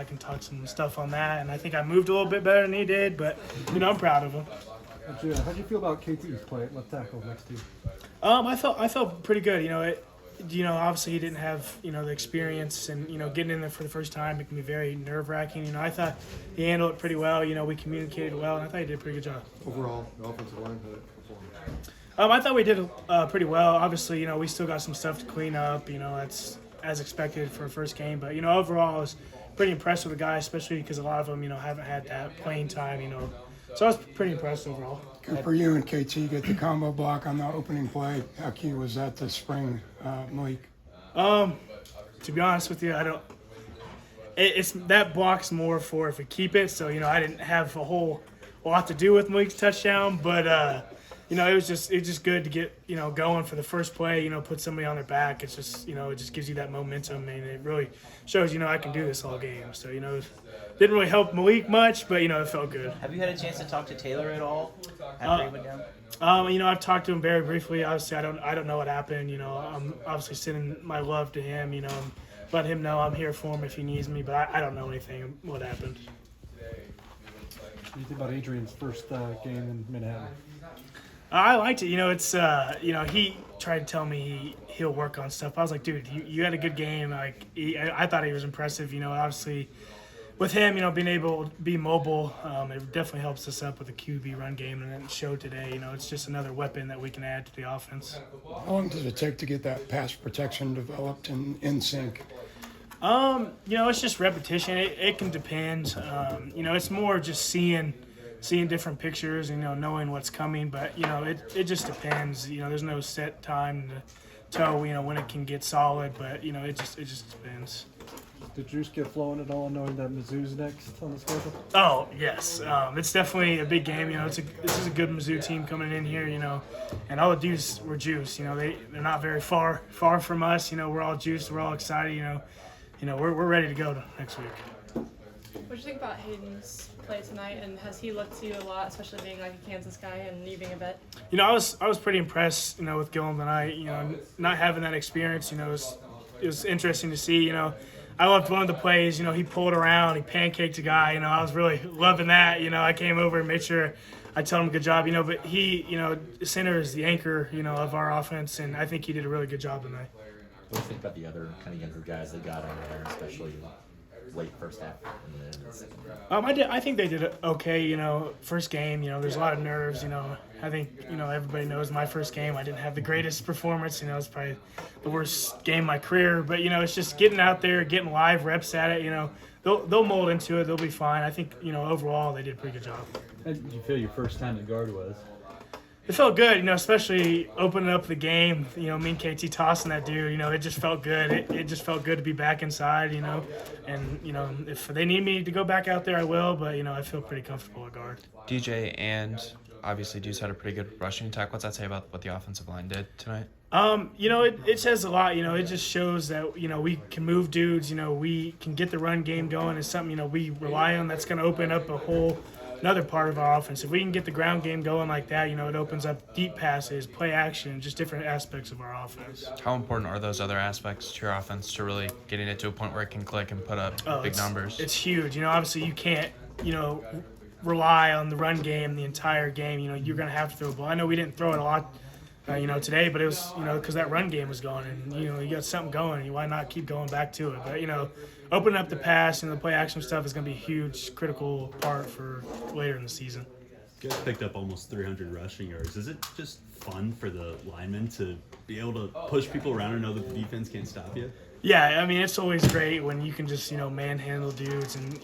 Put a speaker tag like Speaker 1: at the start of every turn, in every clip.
Speaker 1: I can talk some stuff on that, and I think I moved a little bit better than he did, but, I'm proud of him.
Speaker 2: How'd you feel about KT's play at left tackle next to you?
Speaker 1: I felt pretty good. Obviously he didn't have, the experience and, getting in there for the first time, it can be very nerve-wracking. I thought he handled it pretty well. We communicated well, and I thought he did a pretty good job.
Speaker 2: Overall, the offensive line had it performed.
Speaker 1: I thought we did pretty well. Obviously, we still got some stuff to clean up. That's as expected for a first game. But, overall, I was pretty impressed with the guys, especially because a lot of them, haven't had that playing time, So I was pretty impressed overall.
Speaker 3: Cooper, you and KT get the combo block on the opening play. How key was that to spring Malik?
Speaker 1: To be honest with you, I don't. It's that block's more for if we keep it. So I didn't have a whole lot to do with Malik's touchdown, but it was just good to get going for the first play. Put somebody on their back. It's just it just gives you that momentum, and it really shows I can do this all game. So didn't really help Malik much, but it felt good.
Speaker 4: Have you had a chance to talk to Taylor at all after he went down?
Speaker 1: I've talked to him very briefly. Obviously, I don't know what happened. I'm obviously sending my love to him. Let him know I'm here for him if he needs me. But I don't know anything what happened.
Speaker 2: What do you think about Adrian's first game in Manhattan?
Speaker 1: I liked it. It's he tried to tell me he'll work on stuff. I was like, dude, you had a good game. Like I thought he was impressive. Obviously. With him, being able to be mobile, it definitely helps us up with the QB run game, and it showed today. It's just another weapon that we can add to the offense.
Speaker 3: How long does it take to get that pass protection developed and in sync?
Speaker 1: It's just repetition. It can depend. It's more just seeing different pictures and knowing what's coming. But it just depends. There's no set time to tell when it can get solid. But it just depends.
Speaker 2: Did juice get flowing at all, knowing that Mizzou's next on the schedule?
Speaker 1: Oh yes, it's definitely a big game. This is a good Mizzou team coming in here. And all the dudes were juice. They're not very far from us. We're all juiced. We're all excited. We're ready to go next week.
Speaker 5: What do you think about Hayden's play tonight, and has he looked to you a lot, especially being like a Kansas guy and you being a vet?
Speaker 1: I was pretty impressed. With Gillum tonight. Not having that experience. It was interesting to see. I loved one of the plays. He pulled around, he pancaked a guy. I was really loving that. I came over and made sure I told him good job. But he, center is the anchor, of our offense, and I think he did a really good job tonight.
Speaker 6: What do you think about the other kind of younger guys that got on there, especially late first half and then the second half?
Speaker 1: I think they did okay. First game, there's a lot of nerves. I think everybody knows my first game. I didn't have the greatest performance. It's probably the worst game of my career. But it's just getting out there, getting live reps at it. They'll mold into it. They'll be fine. I think overall they did a pretty good job.
Speaker 7: How did you feel your first time at guard was?
Speaker 1: It felt good, especially opening up the game. Me and KT tossing that dude. It just felt good. It just felt good to be back inside. And if they need me to go back out there, I will. But I feel pretty comfortable at guard.
Speaker 8: DJ and obviously Deuce had a pretty good rushing attack. What's that say about what the offensive line did tonight?
Speaker 1: It says a lot. It just shows that we can move dudes. We can get the run game going. It's something we rely on. That's going to open up another part of our offense. If we can get the ground game going like that, it opens up deep passes, play action, just different aspects of our offense.
Speaker 8: How important are those other aspects to your offense to really getting it to a point where it can click and put up big numbers?
Speaker 1: It's huge. Obviously you can't, rely on the run game the entire game. You're going to have to throw a ball. I know we didn't throw it a lot, today, but it was, because that run game was going and, you got something going. Why not keep going back to it? But, opening up the pass and the play action stuff is going to be a huge, critical part for later in the season.
Speaker 7: You guys picked up almost 300 rushing yards. Is it just fun for the linemen to be able to push people around and know that the defense can't stop you?
Speaker 1: Yeah, it's always great when you can just, manhandle dudes. And,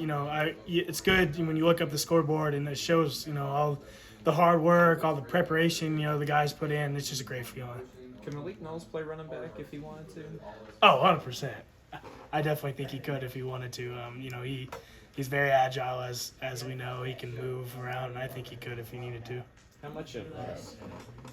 Speaker 1: it's good when you look up the scoreboard and it shows, all the hard work, all the preparation, the guys put in. It's just a great feeling.
Speaker 9: Can Malik Knowles play running back if he wanted to?
Speaker 1: Oh, 100%. I definitely think he could if he wanted to. He's very agile, as we know. He can move around, and I think he could if he needed to.
Speaker 9: How much of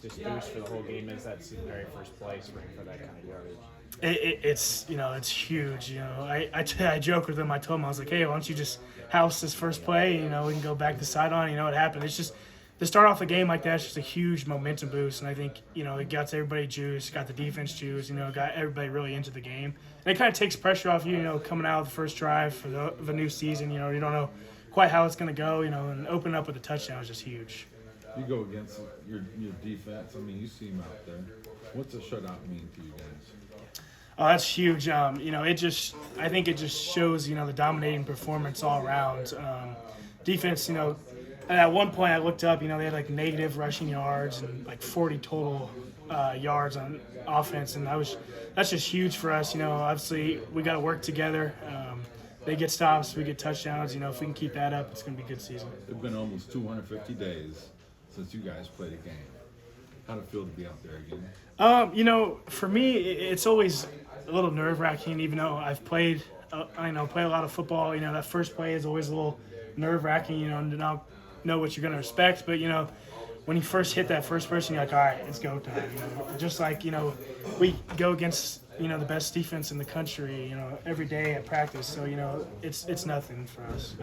Speaker 9: just boost for the whole game is that very first play spring for that kind of yardage?
Speaker 1: It's huge. I joke with him. I told him, I was like, hey, why don't you just house this first play? We can go back to sideline. What happened? It's just to start off a game like that is just a huge momentum boost, and I think it got everybody juiced, got the defense juiced, got everybody really into the game, and it kind of takes pressure off you, coming out of the first drive of a new season. You don't know quite how it's going to go, and opening up with a touchdown is just huge.
Speaker 10: You go against your defense. I mean, you see them out there. What's a shutout mean to you guys?
Speaker 1: Oh, that's huge. I think it just shows the dominating performance all around. Defense, at one point I looked up, they had like negative rushing yards and like 40 total yards on offense, and that's just huge for us. Obviously we got to work together. They get stops, we get touchdowns. If we can keep that up, it's going to be a good season.
Speaker 10: It's been almost 250 days since you guys played a game. How'd it feel to be out there again?
Speaker 1: For me, it's always a little nerve-wracking, even though I've played a lot of football. That first play is always a little nerve-wracking, to not know what you're going to expect. But, when you first hit that first person, you're like, all right, it's go time. Just like, we go against, the best defense in the country, every day at practice. So, it's nothing for us.